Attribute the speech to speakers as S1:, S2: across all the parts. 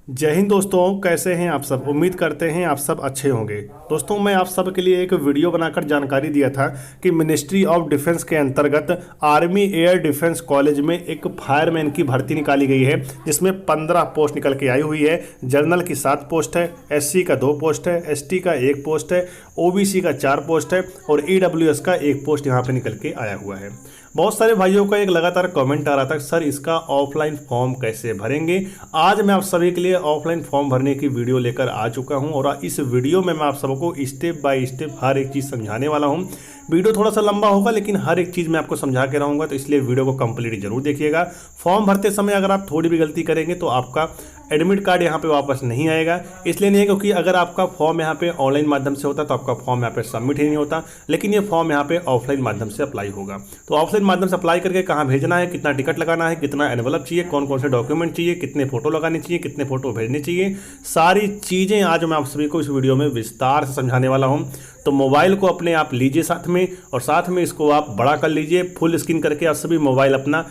S1: जय हिंद दोस्तों, कैसे हैं आप सब। उम्मीद करते हैं आप सब अच्छे होंगे। दोस्तों, मैं आप सब के लिए एक वीडियो बनाकर जानकारी दिया था कि मिनिस्ट्री ऑफ डिफेंस के अंतर्गत आर्मी एयर डिफेंस कॉलेज में एक फायरमैन की भर्ती निकाली गई है, जिसमें 15 पोस्ट निकल के आई हुई है। जनरल की 7 पोस्ट है, एससी का 2 पोस्ट है, एसटी का 1 पोस्ट है, ओबीसी का 4 पोस्ट है और ईडब्ल्यूएस का 1 पोस्ट यहाँ पे निकल के आया हुआ है। बहुत सारे भाइयों का एक लगातार कमेंट आ रहा था, सर इसका ऑफलाइन फॉर्म कैसे भरेंगे। आज मैं आप सभी के लिए ऑफलाइन फॉर्म भरने की वीडियो लेकर आ चुका हूं और इस वीडियो में मैं आप सबको स्टेप बाय स्टेप हर एक चीज़ समझाने वाला हूं। वीडियो थोड़ा सा लंबा होगा, लेकिन हर एक चीज़ मैं आपको समझा के रहूँगा, तो इसलिए वीडियो को कंप्लीट जरूर देखिएगा। फॉर्म भरते समय अगर आप थोड़ी भी गलती करेंगे तो आपका एडमिट कार्ड यहाँ पे वापस नहीं आएगा। इसलिए नहीं है क्योंकि अगर आपका फॉर्म यहाँ पे ऑनलाइन माध्यम से होता तो आपका फॉर्म यहाँ पे सबमिट ही नहीं होता, लेकिन ये फॉर्म यहाँ पे ऑफलाइन माध्यम से अप्लाई होगा। तो ऑफलाइन माध्यम से अप्लाई करके कहाँ भेजना है, कितना टिकट लगाना है, कितना एनवलप चाहिए, कौन कौन से डॉक्यूमेंट चाहिए, कितने फोटो लगाने चाहिए, कितने फोटो भेजने चाहिए, सारी चीज़ें आज मैं आप सभी को इस वीडियो में विस्तार से समझाने वाला हूँ। तो मोबाइल को अपने आप लीजिए साथ में, और साथ में इसको आप बड़ा कर लीजिए, फुल स्क्रीन करके आप सभी मोबाइल अपना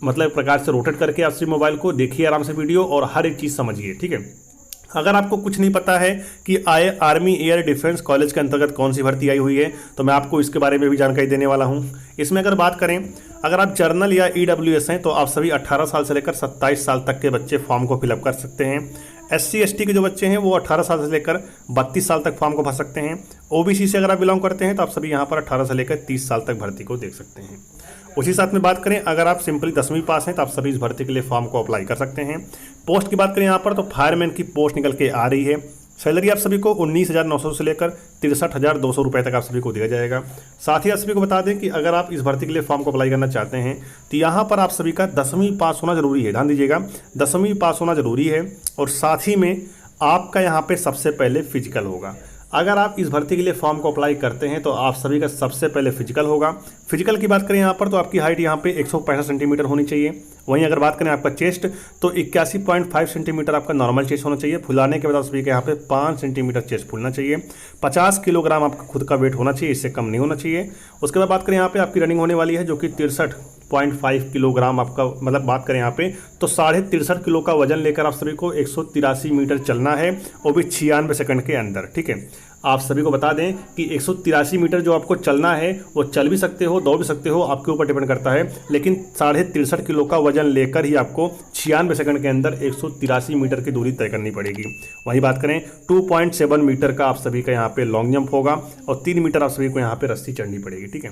S1: मतलब प्रकार से रोटेट करके आप सभी मोबाइल को देखिए आराम से वीडियो और हर एक चीज़ समझिए, ठीक है। अगर आपको कुछ नहीं पता है कि आर्मी एयर डिफेंस कॉलेज के अंतर्गत कौन सी भर्ती आई हुई है, तो मैं आपको इसके बारे में भी जानकारी देने वाला हूं। इसमें अगर बात करें, अगर आप जर्नल या ईडब्ल्यूएस हैं तो आप सभी 18 साल से लेकर 27 साल तक के बच्चे फॉर्म को फिलअप कर सकते हैं। एससी एसटी के जो बच्चे हैं वो 18 साल से लेकर 32 साल तक फॉर्म को भर सकते हैं। ओबीसी से अगर आप बिलोंग करते हैं तो आप सभी यहाँ पर 18 से लेकर 30 साल तक भर्ती को देख सकते हैं। उसी साथ में बात करें, अगर आप सिंपली 10वीं पास हैं तो आप सभी इस भर्ती के लिए फॉर्म को अप्लाई कर सकते हैं। पोस्ट की बात करें यहाँ पर तो फायरमैन की पोस्ट निकल के आ रही है। सैलरी आप सभी को 19,900 से लेकर 63,200 रुपये तक आप सभी को दिया जाएगा। साथ ही आप सभी को बता दें कि अगर आप इस भर्ती के लिए फॉर्म को अप्लाई करना चाहते हैं तो यहाँ पर आप सभी का 10वीं पास होना जरूरी है। ध्यान दीजिएगा, 10वीं पास होना जरूरी है और साथ ही में आपका यहाँ पे सबसे पहले फिजिकल होगा। अगर आप इस भर्ती के लिए फॉर्म को अप्लाई करते हैं तो आप सभी का सबसे पहले फिजिकल होगा। फिजिकल की बात करें यहाँ पर तो आपकी हाइट यहाँ पे 165 सेंटीमीटर होनी चाहिए। वहीं अगर बात करें आपका चेस्ट तो 81.5 सेंटीमीटर आपका नॉर्मल चेस्ट होना चाहिए। फुलाने के बाद आप सभी के यहाँ पे 5 सेंटीमीटर चेस्ट फूलना चाहिए। 50 किलोग्राम आपका खुद का वेट होना चाहिए, इससे कम नहीं होना चाहिए। उसके बाद बात करें यहाँ पे आपकी रनिंग होने वाली है जो कि 63.5 किलोग्राम आपका, मतलब बात करें यहाँ पे तो 63.5 किलो का वजन लेकर आप सभी को 183 मीटर चलना है, वो भी 96 सेकंड के अंदर, ठीक है। आप सभी को बता दें कि 183 मीटर जो आपको चलना है वो चल भी सकते हो, दौड़ भी सकते हो, आपके ऊपर डिपेंड करता है, लेकिन 63.5 किलो का वजन लेकर ही आपको 96 सेकंड के अंदर 183 मीटर की दूरी तय करनी पड़ेगी। वहीं बात करें 2.7 मीटर का आप सभी का यहाँ पे लॉन्ग जंप होगा और 3 मीटर आप सभी को यहाँ पे रस्सी चढ़नी पड़ेगी, ठीक है।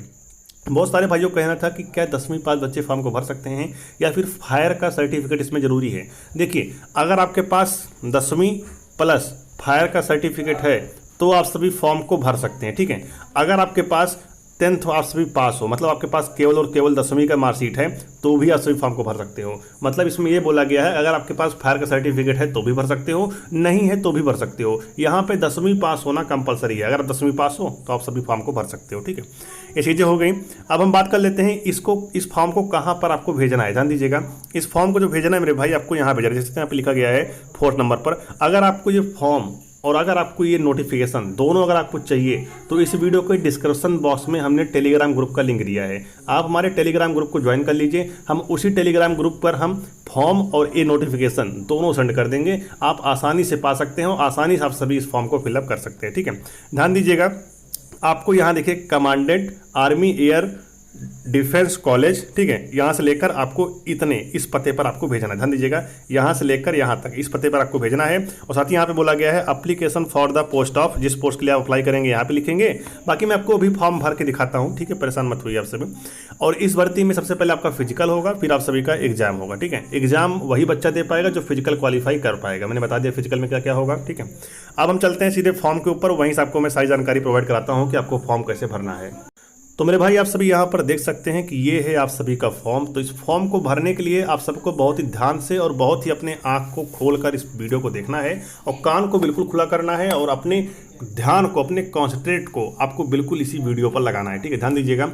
S1: बहुत सारे भाइयों को कहना था कि क्या 10वीं पास बच्चे फॉर्म को भर सकते हैं या फिर फायर का सर्टिफिकेट इसमें ज़रूरी है। देखिए, अगर आपके पास 10वीं प्लस फायर का सर्टिफिकेट है तो आप सभी फॉर्म को भर सकते हैं, ठीक है। अगर आपके पास 10th आप सभी पास हो, मतलब आपके पास केवल और केवल 10वीं का मार्कशीट है तो भी आप सभी फॉर्म को भर सकते हो। मतलब इसमें ये बोला गया है अगर आपके पास फायर का सर्टिफिकेट है तो भी भर सकते हो, नहीं है तो भी भर सकते हो। यहाँ पे 10वीं पास होना कंपलसरी है। अगर आप 10वीं पास हो तो आप सभी फॉर्म को भर सकते हो, ठीक है। ये चीज़ें हो गई। अब हम बात कर लेते हैं इस फॉर्म को कहाँ पर आपको भेजना है। ध्यान दीजिएगा, इस फॉर्म को जो भेजना है मेरे भाई आपको यहाँ भेजना है, जैसे यहाँ पे लिखा गया है 4 नंबर पर। अगर आपको ये फॉर्म और अगर आपको ये नोटिफिकेशन दोनों अगर आपको चाहिए तो इस वीडियो के डिस्क्रिप्शन बॉक्स में हमने टेलीग्राम ग्रुप का लिंक दिया है। आप हमारे टेलीग्राम ग्रुप को ज्वाइन कर लीजिए। हम उसी टेलीग्राम ग्रुप पर हम फॉर्म और ये नोटिफिकेशन दोनों सेंड कर देंगे। आप आसानी से पा सकते हो, आसानी से आप सभी इस फॉर्म को फिलअप कर सकते हैं, ठीक है। ध्यान दीजिएगा, आपको यहाँ देखिए commandant army air defence college, ठीक है, यहाँ से लेकर आपको इतने इस पते पर आपको भेजना है। ध्यान दीजिएगा, यहाँ से लेकर यहाँ तक इस पते पर आपको भेजना है। और साथ ही यहाँ पे बोला गया है application for the post of, जिस पोस्ट के लिए आप अप्लाई करेंगे यहाँ पे लिखेंगे। बाकी मैं आपको अभी फॉर्म भर के दिखाता हूँ, ठीक है, परेशान मत होइए आप सभी। और इस भर्ती में सबसे पहले आपका फिजिकल होगा, फिर आप सभी का एग्जाम होगा, ठीक है। एग्जाम वही बच्चा दे पाएगा जो फिजिकल क्वालिफाई कर पाएगा। मैंने बता दिया फिजिकल में क्या क्या होगा, ठीक है। अब हम चलते हैं सीधे फॉर्म के ऊपर, वहीं से आपको मैं सारी जानकारी प्रोवाइड कराता हूँ कि आपको फॉर्म कैसे भरना है। तो मेरे भाई आप सभी यहाँ पर देख सकते हैं कि ये है आप सभी का फॉर्म। तो इस फॉर्म को भरने के लिए आप सबको बहुत ही ध्यान से और बहुत ही अपने आँख को खोलकर इस वीडियो को देखना है और कान को बिल्कुल खुला करना है और अपने ध्यान को, अपने कॉन्सेंट्रेट को आपको बिल्कुल इसी वीडियो पर लगाना है, ठीक है। ध्यान दीजिएगा,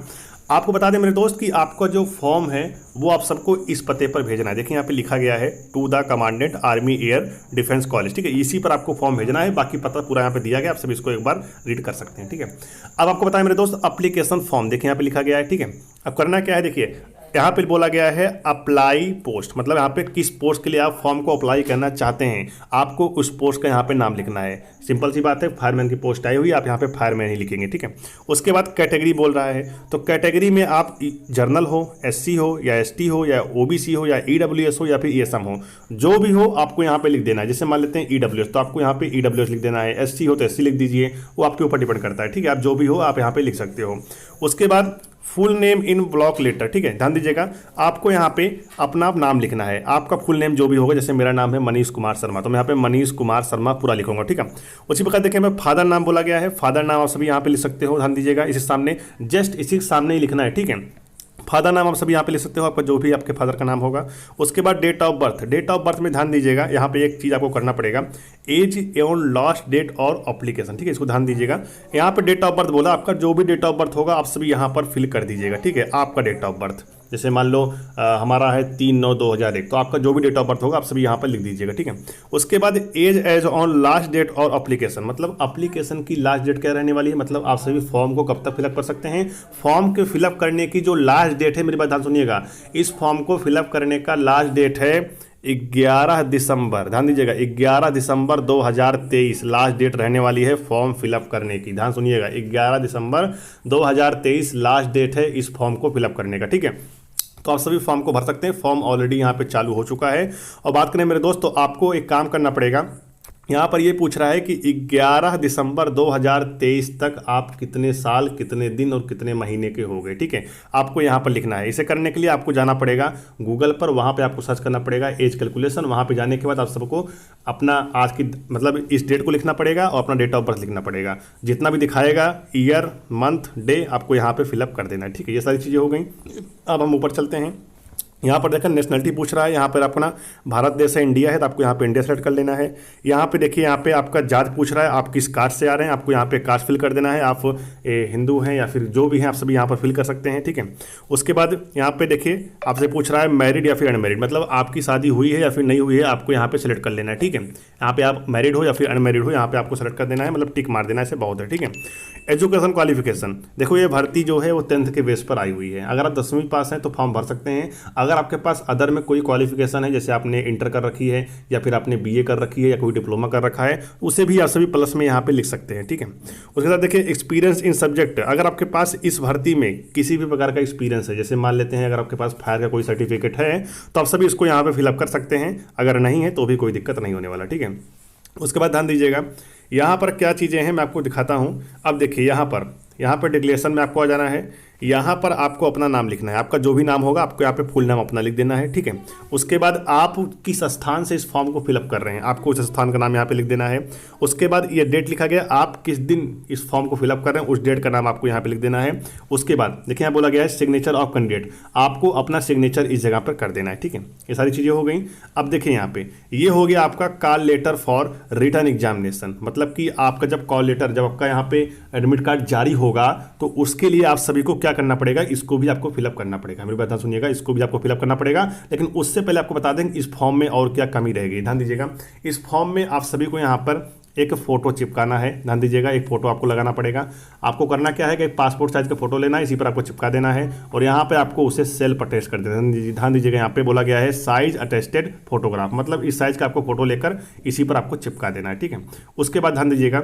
S1: आपको बता दें मेरे दोस्त कि आपका जो फॉर्म है वो आप सबको इस पते पर भेजना है। देखिए यहाँ पे लिखा गया है to the commandant army air defence college, ठीक है। इसी पर आपको फॉर्म भेजना है, बाकी पता पूरा यहाँ पे दिया गया, आप सब इसको एक बार रीड कर सकते हैं, ठीक है। अब आपको बताएं मेरे दोस्त, एप्लीकेशन फॉर्म देखिए यहाँ पे लिखा गया है, ठीक है। अब करना क्या है, देखिए यहाँ पे बोला गया है अप्लाई पोस्ट, मतलब यहाँ पे किस पोस्ट के लिए आप फॉर्म को अप्लाई करना चाहते हैं, आपको उस पोस्ट का यहाँ पे नाम लिखना है। सिंपल सी बात है, फायरमैन की पोस्ट आई हुई, आप यहाँ पे फायरमैन ही लिखेंगे, ठीक है। उसके बाद कैटेगरी बोल रहा है, तो कैटेगरी में आप जर्नल हो, एससी हो या एसटी हो या ओबीसी हो या ईडब्ल्यूएस हो या फिर ईएसएम हो, जो भी हो आपको यहाँ पे लिख देना है। जैसे मान लेते हैं ईडब्ल्यूएस, तो आपको यहाँ पे ईडब्ल्यूएस लिख देना है, एससी हो तो एससी लिख दीजिए, वो आपके ऊपर डिपेंड करता है, ठीक है। आप जो भी हो आप यहाँ पे लिख सकते हो। उसके बाद full name in block letter, ठीक है, ध्यान दीजिएगा, आपको यहाँ पे अपना नाम लिखना है, आपका फुल नेम जो भी होगा। जैसे मेरा नाम है मनीष कुमार शर्मा, तो मैं यहाँ पे मनीष कुमार शर्मा पूरा लिखूंगा, ठीक है। उसी प्रकार देखिए मैं फादर नाम बोला गया है, फादर नाम आप सभी यहाँ पे लिख सकते हो, ध्यान दीजिएगा, इसी सामने जस्ट इसी सामने ही लिखना है, ठीक है। फादर नाम आप सभी यहाँ पे लिख सकते हो, आपका जो भी आपके फादर का नाम होगा। उसके बाद date of birth, date of birth में ध्यान दीजिएगा, यहाँ पे एक चीज़ आपको करना पड़ेगा, एज एवं लास्ट डेट और एप्लीकेशन, ठीक है, इसको ध्यान दीजिएगा। यहाँ पे डेट ऑफ बर्थ बोला, आपका जो भी डेट ऑफ बर्थ होगा आप सभी यहाँ पर फिल कर दीजिएगा, ठीक है, आपका डेट ऑफ बर्थ। जैसे मान लो हमारा है 3/9/2001, तो आपका जो भी डेट ऑफ बर्थ होगा आप सभी यहाँ पर लिख दीजिएगा, ठीक है। उसके बाद एज ऑन लास्ट डेट और एप्लीकेशन, मतलब एप्लीकेशन की लास्ट डेट क्या रहने वाली है, मतलब आप सभी फॉर्म को कब तक फिलअप कर सकते हैं। फॉर्म के फिलअप करने की जो लास्ट डेट है, मेरी बात ध्यान सुनिएगा, इस फॉर्म को फिलअप करने का लास्ट डेट है 11 दिसंबर, ध्यान दीजिएगा 11 दिसंबर 2023 लास्ट डेट रहने वाली है फॉर्म फिलअप करने की। ध्यान सुनिएगा, 11 दिसंबर 2023 लास्ट डेट है इस फॉर्म को फिलअप करने का, ठीक है। तो आप सभी फॉर्म को भर सकते हैं, फॉर्म ऑलरेडी यहाँ पे चालू हो चुका है। और बात करें मेरे दोस्त, तो आपको एक काम करना पड़ेगा, यहाँ पर ये पूछ रहा है कि 11 दिसंबर 2023 तक आप कितने साल, कितने दिन और कितने महीने के हो गए, ठीक है, आपको यहाँ पर लिखना है। इसे करने के लिए आपको जाना पड़ेगा गूगल पर, वहाँ पे आपको सर्च करना पड़ेगा एज कैलकुलेशन। वहाँ पे जाने के बाद आप सबको अपना आज की मतलब इस डेट को लिखना पड़ेगा और अपना डेट ऑफ बर्थ लिखना पड़ेगा, जितना भी दिखाएगा ईयर मंथ डे आपको यहाँ पर फिलअप कर देना है, ठीक है। ये सारी चीज़ें हो गई। अब हम ऊपर चलते हैं। यहाँ पर देखिए नेशनलिटी पूछ रहा है, यहाँ पर अपना भारत देश है, इंडिया है, तो आपको यहाँ पे इंडिया सेलेक्ट कर लेना है। यहाँ पे देखिए, यहाँ पे आपका जात पूछ रहा है, आप किस कास्ट से आ रहे हैं, आपको यहाँ पे कास्ट फिल कर देना है, आप हिंदू हैं या फिर जो भी हैं आप सभी यहाँ पर फिल कर सकते हैं, ठीक है। उसके बाद यहाँ पे देखिए आपसे पूछ रहा है मैरिड या फिर अनमैरिड, मतलब आपकी शादी हुई है या फिर नहीं हुई है, आपको यहाँ पे सेलेक्ट कर लेना है, ठीक है। यहाँ पे आप मैरिड हो या फिर अनमैरिड हो, यहाँ पे आपको सेलेक्ट कर देना है, मतलब टिक मार देना है, ऐसे बहुत है, ठीक है। एजुकेशन क्वालिफिकेशन, देखो ये भर्ती जो है वो 10th के बेस पर आई हुई है। अगर आप 10वीं पास हैं तो फॉर्म भर सकते हैं। अगर आपके पास अदर में कोई क्वालिफिकेशन है, जैसे आपने इंटर कर रखी है या फिर आपने बीए कर रखी है या कोई डिप्लोमा कर रखा है, उसे भी आप सभी प्लस में यहाँ पे लिख सकते हैं, ठीक है। उसके साथ देखिए एक्सपीरियंस इन सब्जेक्ट, अगर आपके पास इस भर्ती में किसी भी प्रकार का एक्सपीरियंस है, जैसे मान लेते हैं अगर आपके पास फायर का कोई सर्टिफिकेट है तो आप सभी इसको यहाँ पे फिलअप कर सकते हैं, अगर नहीं है तो भी कोई दिक्कत नहीं होने वाला, ठीक है। उसके बाद ध्यान दीजिएगा, यहाँ पर क्या चीज़ें हैं मैं आपको दिखाता हूँ। अब देखिए यहाँ पर डिक्लेरेशन में आपको आ जाना है, यहाँ पर आपको अपना नाम लिखना है, आपका जो भी नाम होगा आपको यहाँ पे फुल नाम अपना लिख देना है, ठीक है। उसके बाद आप किस स्थान से इस फॉर्म को फिलअप कर रहे हैं, आपको उस स्थान का नाम यहाँ पे लिख देना है। उसके बाद ये डेट लिखा गया, आप किस दिन इस फॉर्म को फिलअप कर रहे हैं उस डेट का नाम आपको यहाँ पे लिख देना है। उसके बाद देखिए यहाँ बोला गया है सिग्नेचर ऑफ कैंडिडेट, आपको अपना सिग्नेचर इस जगह पर कर देना है, ठीक है। ये सारी चीज़ें हो गई। अब देखिए यहाँ पे ये हो गया आपका call letter for written examination, मतलब कि आपका जब कॉल लेटर, जब आपका यहाँ पे एडमिट कार्ड जारी होगा तो उसके लिए आप सभी को क्या करना पड़ेगा, इसको भी आपको फिलअप करना पड़ेगा। मेरी बात सुनिएगा, इसको भी आपको फिलअप करना पड़ेगा। लेकिन उससे पहले आपको बता दें इस फॉर्म में और क्या कमी रहेगी। ध्यान दीजिएगा, इस फॉर्म में आप सभी को यहाँ पर एक फोटो चिपकाना है। ध्यान दीजिएगा, एक फोटो आपको लगाना पड़ेगा। आपको करना क्या है कि एक पासपोर्ट साइज का फोटो लेना है, इसी पर आपको चिपका देना है और यहाँ पे आपको उसे सेल्फ अटेस्ट कर देना है। ध्यान दीजिएगा, यहाँ पे बोला गया है साइज अटेस्टेड फोटोग्राफ, मतलब इस साइज का आपको फोटो लेकर इसी पर आपको चिपका देना है, ठीक है। उसके बाद ध्यान दीजिएगा,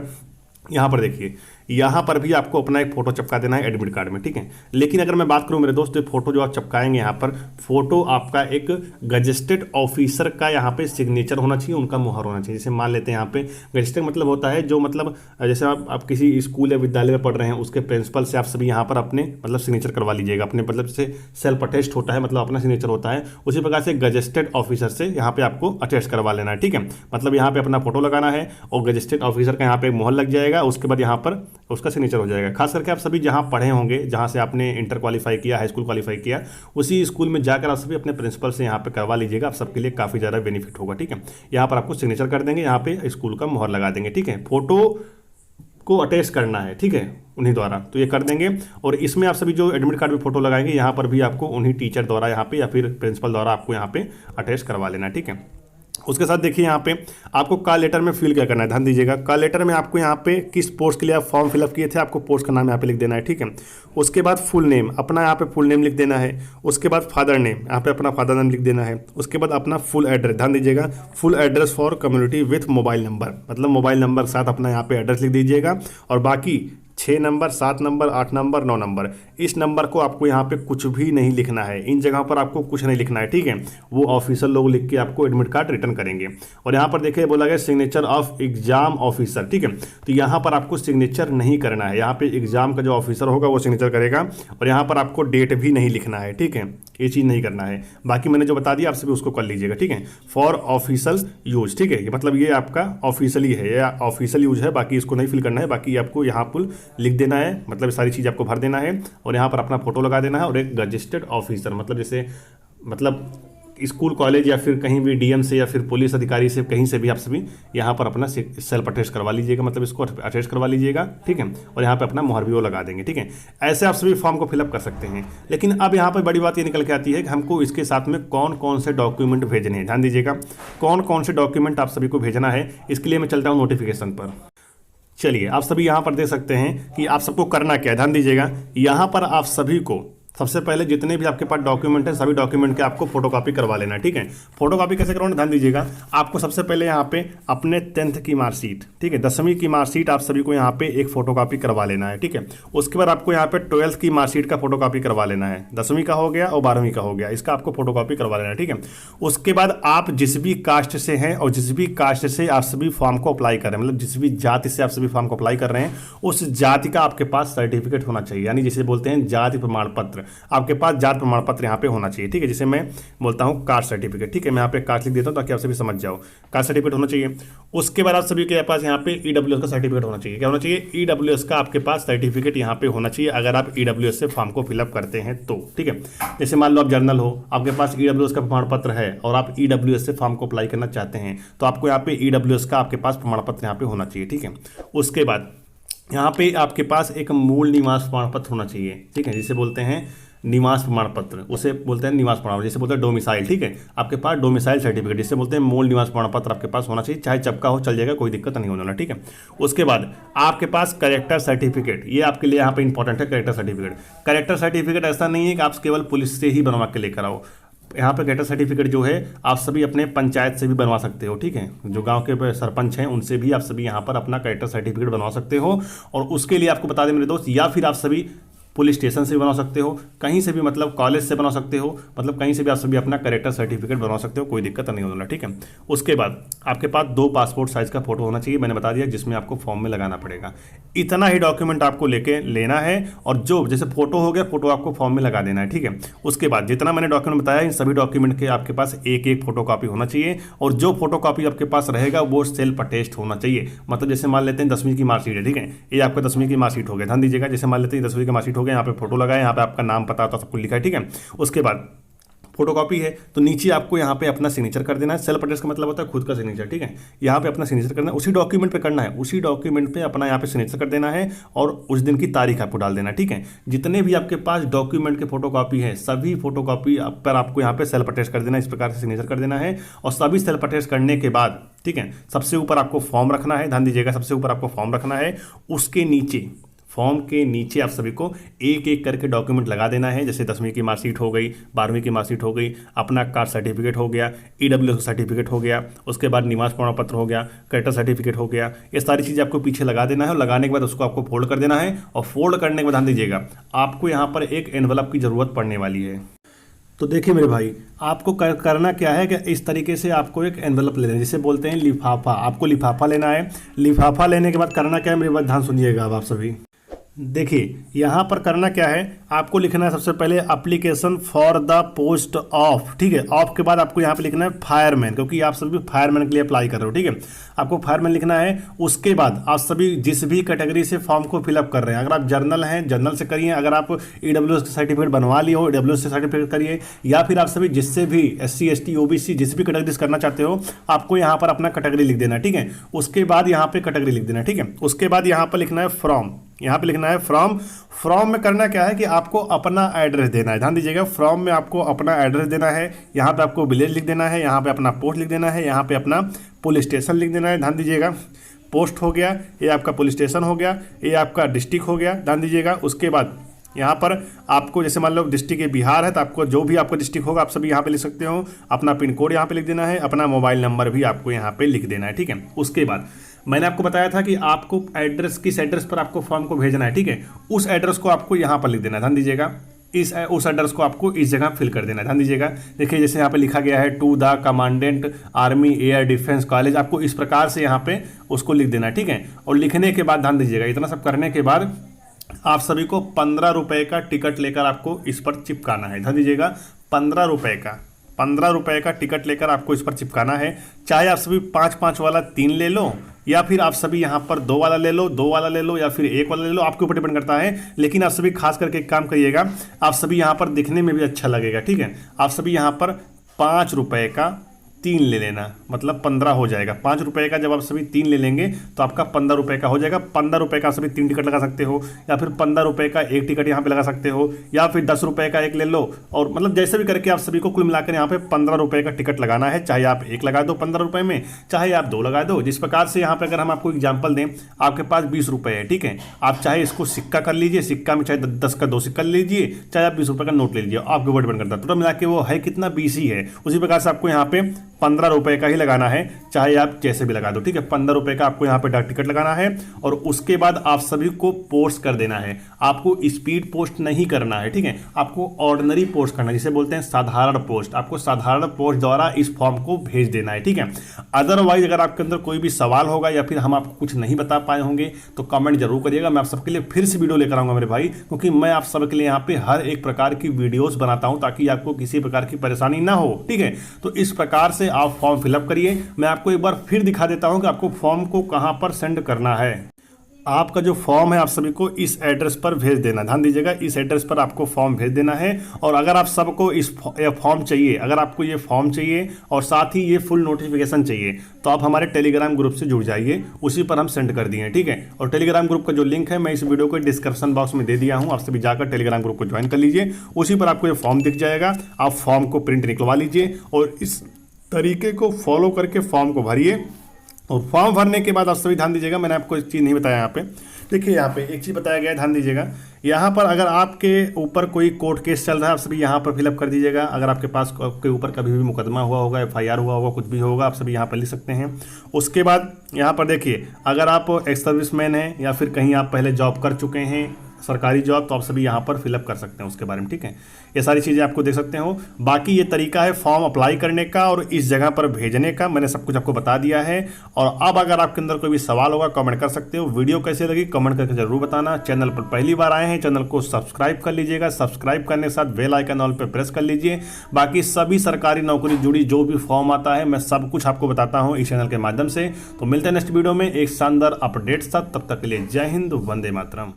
S1: यहाँ पर देखिए, यहाँ पर भी आपको अपना एक फोटो चिपका देना है एडमिट कार्ड में, ठीक है। लेकिन अगर मैं बात करूँ मेरे दोस्त, फोटो जो आप चिपकाएंगे यहाँ पर, फोटो आपका एक गजेस्टेड ऑफिसर का यहाँ पे सिग्नेचर होना चाहिए, उनका मुहर होना चाहिए। जैसे मान लेते हैं यहाँ पे गजेस्टेड मतलब होता है जो, मतलब जैसे आप किसी स्कूल या विद्यालय में पढ़ रहे हैं, उसके प्रिंसिपल से आप सभी यहाँ पर अपने मतलब सिग्नेचर करवा लीजिएगा अपने, मतलब जैसे सेल्फ अटेस्ट होता है, मतलब अपना सिग्नेचर होता है, उसी प्रकार से गजेस्टेड ऑफिसर से यहाँ पे आपको अटेस्ट करवा लेना है, ठीक है। मतलब यहाँ पे अपना फोटो लगाना है और गजेस्टेड ऑफिसर का यहाँ पे मुहर लग जाएगा, उसके बाद यहाँ पर उसका सिग्नेचर हो जाएगा। खास करके आप सभी जहाँ पढ़े होंगे, जहाँ से आपने इंटर क्वालिफाई किया, हाई स्कूल क्वालिफाई किया, उसी स्कूल में जाकर आप सभी अपने प्रिंसिपल से यहाँ पे करवा लीजिएगा, आप सबके लिए काफ़ी ज़्यादा बेनिफिट होगा, ठीक है। यहाँ पर आपको सिग्नेचर कर देंगे, यहाँ पे स्कूल का मुहर लगा देंगे, ठीक है। फोटो को अटैच करना है, ठीक है, उन्हीं द्वारा, तो ये कर देंगे। और इसमें आप सभी जो एडमिट कार्ड में फोटो लगाएंगे, यहाँ पर भी आपको उन्हीं टीचर द्वारा यहाँ पे या फिर प्रिंसिपल द्वारा आपको यहाँ पे अटैच करवा लेना है, ठीक है। उसके साथ देखिए यहाँ पे आपको कॉल लेटर में फिल क्या करना है, ध्यान दीजिएगा। कॉल लेटर में आपको यहाँ पे किस पोस्ट के लिए आप फॉर्म फिलअप किए थे, आपको पोस्ट का नाम यहाँ पे लिख देना है, ठीक है। उसके बाद फुल नेम, अपना यहाँ पे फुल नेम लिख देना है। उसके बाद फादर नेम, यहाँ पे अपना फादर नेम लिख देना है। उसके बाद अपना फुल एड्रेस, ध्यान दीजिएगा, full address for community with mobile number, मतलब मोबाइल नंबर के साथ अपना यहाँ पे एड्रेस लिख दीजिएगा। और बाकी 6 नंबर, 7 नंबर, 8 नंबर, 9 नंबर, इस नंबर को आपको यहाँ पे कुछ भी नहीं लिखना है, इन जगह पर आपको कुछ नहीं लिखना है, ठीक है। वो ऑफिसर लोग लिख के आपको एडमिट कार्ड रिटर्न करेंगे। और यहाँ पर देखिए बोला गया सिग्नेचर ऑफ एग्जाम ऑफिसर, ठीक है। तो यहाँ पर आपको सिग्नेचर नहीं करना है, यहाँ पे एग्जाम का जो ऑफिसर होगा वो सिग्नेचर करेगा। और यहाँ पर आपको डेट भी नहीं लिखना है, ठीक है, ये चीज़ नहीं करना है। बाकी मैंने जो बता दिया आप सभी उसको कर लीजिएगा, ठीक है। फॉर ऑफिशियल यूज, ठीक है, मतलब ये आपका ऑफिशियली है या ऑफिशियल यूज है, बाकी इसको नहीं फिल करना है। बाकी आपको यहाँ पर लिख देना है, मतलब सारी चीज़ आपको भर देना है। और यहाँ पर अपना फोटो लगा देना है और एक रजिस्टर्ड ऑफिसर, मतलब जैसे मतलब स्कूल कॉलेज या फिर कहीं भी डीएम से या फिर पुलिस अधिकारी से कहीं से भी आप सभी यहाँ पर अपना सेल्फ अटेस्ट करवा लीजिएगा, मतलब इसको अटेस्ट करवा लीजिएगा, ठीक है। और यहाँ पे अपना मोहर भी वो लगा देंगे, ठीक है। ऐसे आप सभी फॉर्म को फिलअप कर सकते हैं। लेकिन अब यहाँ पर बड़ी बात ये निकल के आती है कि हमको इसके साथ में कौन कौन से डॉक्यूमेंट भेजने हैं। ध्यान दीजिएगा, कौन कौन से डॉक्यूमेंट आप सभी को भेजना है, इसके लिए मैं चलता हूँ नोटिफिकेशन पर। चलिए, आप सभी यहाँ पर देख सकते हैं कि आप सबको करना क्या है। ध्यान दीजिएगा, यहाँ पर आप सभी को सबसे पहले जितने भी आपके पास डॉक्यूमेंट है सभी डॉक्यूमेंट के आपको फोटोकॉपी करवा लेना है, ठीक है। फोटोकॉपी कैसे करवाना, ध्यान दीजिएगा। आपको सबसे पहले यहाँ पे अपने 10th की मार्कशीट, ठीक है, 10वीं की मार्कशीट आप सभी को यहाँ पे एक फोटोकॉपी करवा लेना है, ठीक है। उसके बाद आपको यहाँ पे 12th की मार्कशीट का फोटोकॉपी करवा लेना है, 10वीं का हो गया और 12वीं का हो गया, इसका आपको फोटोकॉपी करवा लेना है, ठीक है। उसके बाद आप जिस भी कास्ट से हैं और जिस भी कास्ट से आप सभी फॉर्म को अप्लाई कर रहे हैं, मतलब जिस भी जाति से आप सभी फॉर्म को अप्लाई कर रहे हैं, उस जाति का आपके पास सर्टिफिकेट होना चाहिए, यानी जिसे बोलते हैं जाति प्रमाण पत्र। आपके पास जाति प्रमाण पत्र यहाँ पे होना चाहिए, ठीक है, जिसे मैं बोलता हूँ कास्ट सर्टिफिकेट, ठीक है। मैं यहाँ पे कास्ट लिख देता हूँ ताकि आप सभी समझ जाओ। कास्ट सर्टिफिकेट होना चाहिए। उसके बाद आप सभी के पास यहाँ पे ईडब्ल्यूएस का सर्टिफिकेट होना चाहिए। क्या होना चाहिए, ईडब्ल्यूएस का आपके पास सर्टिफिकेट यहाँ पे होना चाहिए, अगर आप ईडब्ल्यूएस से फॉर्म को फिलअप करते हैं तो, ठीक है। जैसे मान लो आप जर्नल हो, आपके पास ईडब्ल्यूएस का प्रमाण पत्र है और आप ईडब्ल्यूएस से फॉर्म को अप्लाई करना चाहते हैं, तो आपको यहाँ पे ईडब्ल्यूएस का आपके पास प्रमाण पत्र यहाँ पे होना चाहिए, ठीक है। उसके बाद यहाँ पे आपके पास एक मूल निवास प्रमाण पत्र होना चाहिए, ठीक है, जिसे बोलते हैं निवास प्रमाण पत्र, उसे बोलते हैं निवास प्रमाण, जैसे बोलते हैं डोमिसाइल, ठीक है। आपके पास डोमिसाइल सर्टिफिकेट, जिसे बोलते हैं मूल निवास प्रमाण पत्र आपके पास होना चाहिए, चाहे चपका हो चल जाएगा, कोई दिक्कत नहीं होने वाला, ठीक है। उसके बाद आपके पास करेक्टर सर्टिफिकेट, ये आपके लिए यहाँ पे इंपॉर्टेंट है, करेक्टर सर्टिफिकेट। करेक्टर सर्टिफिकेट ऐसा नहीं है कि आप केवल पुलिस से ही बनवा के लेकर आओ। यहाँ पे करेक्टर सर्टिफिकेट जो है आप सभी अपने पंचायत से भी बनवा सकते हो, ठीक है। जो गांव के सरपंच हैं उनसे भी आप सभी यहाँ पर अपना करेक्टर सर्टिफिकेट बनवा सकते हो। और उसके लिए आपको बता दें मेरे दोस्त, या फिर आप सभी पुलिस स्टेशन से भी बना सकते हो, कहीं से भी, मतलब कॉलेज से बना सकते हो, मतलब कहीं से भी आप सभी अपना करेक्टर सर्टिफिकेट बना सकते हो, कोई दिक्कत नहीं होना, ठीक है। उसके बाद आपके पास 2 पासपोर्ट साइज का फोटो होना चाहिए, मैंने बता दिया, जिसमें आपको फॉर्म में लगाना पड़ेगा। इतना ही डॉक्यूमेंट आपको लेके लेना है, और जो जैसे फोटो हो गया, फोटो आपको फॉर्म में लगा देना है, ठीक है। उसके बाद जितना मैंने डॉक्यूमेंट बताया, इन सभी डॉक्यूमेंट के आपके पास एक एक फोटो कॉपी होना चाहिए, और जो फोटो कॉपी आपके पास रहेगा वो सेल्फ अटेस्ट होना चाहिए। मतलब जैसे मान लेते हैं 10वीं की मार्कशीट है, ठीक है, ये आपका 10वीं की मार्कशीट हो गया, ध्यान दीजिएगा। जैसे मान लेते हैं 10वीं की मार्कशीट हो गया, यहाँ पे फोटो लगाए, यहाँ पे आपका नाम पता तो सब कुछ लिखा है, ठीक है। उसके बाद फोटोकॉपी है तो नीचे आपको यहाँ पे अपना सिग्नेचर कर देना है। सेल्फ अटेस्ट का मतलब होता है खुद का सिग्नेचर, ठीक है। यहाँ पे अपना सिग्नेचर करना है, उसी डॉक्यूमेंट पे करना है, उसी डॉक्यूमेंट पे अपना यहाँ पे सिग्नेचर कर देना है, और उस दिन की तारीख आपको डाल देना है, ठीक है। जितने भी आपके पास डॉक्यूमेंट के फोटोकॉपी है, सभी फोटोकॉपी पर आपको यहाँ पे सेल्फ अटेस्ट कर देना है, इस प्रकार से सिग्नेचर कर देना है। और सभी सेल्फ अटेस्ट करने के बाद, ठीक है, सबसे ऊपर आपको फॉर्म रखना है, ध्यान दीजिएगा, सबसे ऊपर आपको फॉर्म रखना है। उसके नीचे, फॉर्म के नीचे आप सभी को एक एक करके डॉक्यूमेंट लगा देना है। जैसे 10वीं की मार्कशीट हो गई, 12वीं की मार्कशीट हो गई, अपना कास्ट सर्टिफिकेट हो गया, ईडब्ल्यूएस सर्टिफिकेट हो गया, उसके बाद निवास प्रमाण पत्र हो गया, करेक्टर सर्टिफिकेट हो गया, ये सारी चीज़ें आपको पीछे लगा देना है। और लगाने के बाद उसको आपको फोल्ड कर देना है, और फोल्ड करने के बाद ध्यान दीजिएगा आपको यहाँ पर एक एनवलप की ज़रूरत पड़ने वाली है। तो देखिए मेरे भाई, आपको करना क्या है कि इस तरीके से आपको एक एनवलप लेना है, जिसे बोलते हैं लिफाफा। आपको लिफाफा लेना है। लिफाफा लेने के बाद करना क्या है, मेरी बात ध्यान सुनिएगा अब आप सभी। देखिए यहाँ पर करना क्या है, आपको लिखना है सबसे पहले application for the post of, ठीक है। ऑफ के बाद आपको यहाँ पे लिखना है फायरमैन, क्योंकि आप सभी फायरमैन के लिए अप्लाई कर रहे हो, ठीक है। आपको फायरमैन लिखना है। उसके बाद आप सभी जिस भी कैटेगरी से फॉर्म को फिलअप कर रहे हैं, अगर आप जर्नल हैं जर्नल से करिए, अगर आप ईडब्ल्यूएस सर्टिफिकेट बनवा लिए हो ईडब्ल्यूएस से सर्टिफिकेट करिए, या फिर आप सभी जिससे भी SC ST OBC जिस भी कैटेगरी से करना चाहते हो, आपको यहाँ पर अपना कैटेगरी लिख देना, ठीक है। उसके बाद यहाँ पे कैटेगरी लिख देना, ठीक है। उसके बाद यहाँ पर लिखना है फ्रॉम, यहाँ पे लिखना है फ्रॉम। फ्रॉम में करना क्या है कि आपको अपना एड्रेस देना है, ध्यान दीजिएगा। फ्रॉम में आपको अपना एड्रेस देना है, यहाँ पे आपको विलेज लिख देना है, यहाँ पे अपना पोस्ट लिख देना है, यहाँ पे अपना पुलिस स्टेशन लिख देना है, ध्यान दीजिएगा। पोस्ट हो गया, ये आपका पुलिस स्टेशन हो गया, ये आपका डिस्ट्रिक्ट हो गया, ध्यान दीजिएगा। उसके बाद यहाँ पर आपको जैसे मान लो डिस्ट्रिक्ट ये बिहार है तो आपको जो भी आपका डिस्ट्रिक्ट होगा आप सभी यहाँ पे लिख सकते हो। अपना पिन कोड यहाँ पे लिख देना है, अपना मोबाइल नंबर भी आपको यहाँ पे लिख देना है, ठीक है। उसके बाद मैंने आपको बताया था कि आपको एड्रेस, किस एड्रेस पर आपको फॉर्म को भेजना है, ठीक है। उस एड्रेस को आपको यहाँ पर लिख देना है, ध्यान दीजिएगा। उस एड्रेस को आपको इस जगह फिल कर देना है, ध्यान दीजिएगा। देखिए जैसे यहाँ पे लिखा गया है to the commandant army air defence college, आपको इस प्रकार से यहाँ पे उसको लिख देना है, ठीक है। और लिखने के बाद ध्यान दीजिएगा, इतना सब करने के बाद आप सभी को 15 रुपए का टिकट लेकर आपको इस पर चिपकाना है, ध्यान दीजिएगा। 15 रुपए का टिकट लेकर आपको इस पर चिपकाना है। चाहे आप सभी 5-5 वाला 3 ले लो, या फिर आप सभी यहाँ पर 2 वाला ले लो, 2 वाला ले लो, या फिर 1 वाला ले लो, आपके ऊपर डिपेंड करता है। लेकिन आप सभी खास करके एक काम करिएगा, आप सभी यहाँ पर दिखने में भी अच्छा लगेगा, ठीक है। आप सभी यहाँ पर 5 रुपए का 3 ले लेना, मतलब 15 हो जाएगा। 5 रुपए का जब आप सभी 3 ले लेंगे तो आपका 15 रुपए का हो जाएगा। 15 रुपए का आप सभी 3 टिकट लगा सकते हो, या फिर 15 रुपए का 1 टिकट यहाँ पे लगा सकते हो, या फिर 10 रुपए का 1 ले लो। और मतलब जैसे भी करके आप सभी को कुल मिलाकर यहाँ पे 15 रुपए का टिकट लगाना है। चाहे आप 1 लगा दो 15 रुपए में, चाहे आप 2 लगा दो। जिस प्रकार से यहाँ पे अगर हम आपको एग्जाम्पल दें, आपके पास 20 रुपए है, ठीक है। आप चाहे इसको सिक्का कर लीजिए, सिक्का में चाहे 10 का 2 सिक्का ले लीजिए, चाहे आप 20 रुपए का नोट ले लीजिए, आपके ऊपर डिपेंड करता है। टोटल मिला के वो है कितना, 20 ही है। उसी प्रकार से आपको यहाँ पे 15 रुपए का ही लगाना है, चाहे आप जैसे भी लगा दो, ठीक है। 15 रुपए का आपको यहाँ पे डाक टिकट लगाना है। और उसके बाद आप सभी को पोस्ट कर देना है। आपको स्पीड पोस्ट नहीं करना है, ठीक है। आपको ऑर्डिनरी पोस्ट करना है, जिसे बोलते हैं साधारण पोस्ट। आपको साधारण पोस्ट द्वारा इस फॉर्म को भेज देना है, ठीक है। अदरवाइज अगर आपके अंदर कोई भी सवाल होगा या फिर हम आपको कुछ नहीं बता पाए होंगे तो कमेंट जरूर करिएगा। मैं आप सबके लिए फिर से वीडियो लेकर आऊंगा मेरे भाई, क्योंकि मैं आप सबके लिए यहाँ पे हर एक प्रकार की वीडियोस बनाता हूँ ताकि आपको किसी प्रकार की परेशानी ना हो, ठीक है। तो इस प्रकार से आप फॉर्म फिलअप करिए। मैं आपको एक बार फिर दिखा देता हूं कि आपको फॉर्म को कहां पर सेंड करना है। आपका जो फॉर्म है आप सभी को इस एड्रेस पर भेज देना, ध्यान दीजिएगा। इस एड्रेस पर आपको फॉर्म भेज देना है। और अगर आप सबको ये फॉर्म चाहिए, अगर आपको ये फॉर्म चाहिए और साथ ही ये फुल नोटिफिकेशन चाहिए, तो आप हमारे टेलीग्राम ग्रुप से जुड़ जाइए, उसी पर हम सेंड कर दिए, ठीक है। और टेलीग्राम ग्रुप का जो लिंक है मैं इस वीडियो को डिस्क्रिप्शन बॉक्स में दे दिया हूँ, आप सभी जाकर टेलीग्राम ग्रुप को ज्वाइन कर लीजिए। उसी पर आपको ये फॉर्म दिख जाएगा, आप फॉर्म को प्रिंट निकलवा लीजिए और इस तरीके को फॉलो करके फॉर्म को भरिए। और फॉर्म भरने के बाद आप सभी ध्यान दीजिएगा, मैंने आपको एक चीज़ नहीं बताया यहाँ पे। देखिए यहाँ पे एक चीज़ बताया गया है, ध्यान दीजिएगा। यहाँ पर अगर आपके ऊपर कोई कोर्ट केस चल रहा है, आप सभी यहाँ पर फिलअप कर दीजिएगा। अगर आपके पास आपके ऊपर कभी भी मुकदमा हुआ होगा, FIR हुआ होगा, कुछ भी होगा, आप सभी यहाँ पर लिख सकते हैं। उसके बाद यहाँ पर देखिए, अगर आप एक्स सर्विसमैन हैं या फिर कहीं आप पहले जॉब कर चुके हैं, सरकारी जॉब, तो आप सभी यहाँ पर फिलअप कर सकते हैं उसके बारे में, ठीक है। ये सारी चीज़ें आपको देख सकते हो। बाकी ये तरीका है फॉर्म अप्लाई करने का और इस जगह पर भेजने का, मैंने सब कुछ आपको बता दिया है। और अब अगर आपके अंदर कोई भी सवाल होगा कमेंट कर सकते हो। वीडियो कैसे लगी कमेंट करके जरूर बताना। चैनल पर पहली बार आए हैं, चैनल को सब्सक्राइब कर लीजिएगा। सब्सक्राइब करने के साथ बेल आइकन ऑल पे प्रेस कर लीजिए। बाकी सभी सरकारी नौकरी जुड़ी जो भी फॉर्म आता है मैं सब कुछ आपको बताता हूँ इस चैनल के माध्यम से। तो मिलते हैं नेक्स्ट वीडियो में एक शानदार अपडेट साथ, तब तक के लिए जय हिंद, वंदे मातरम।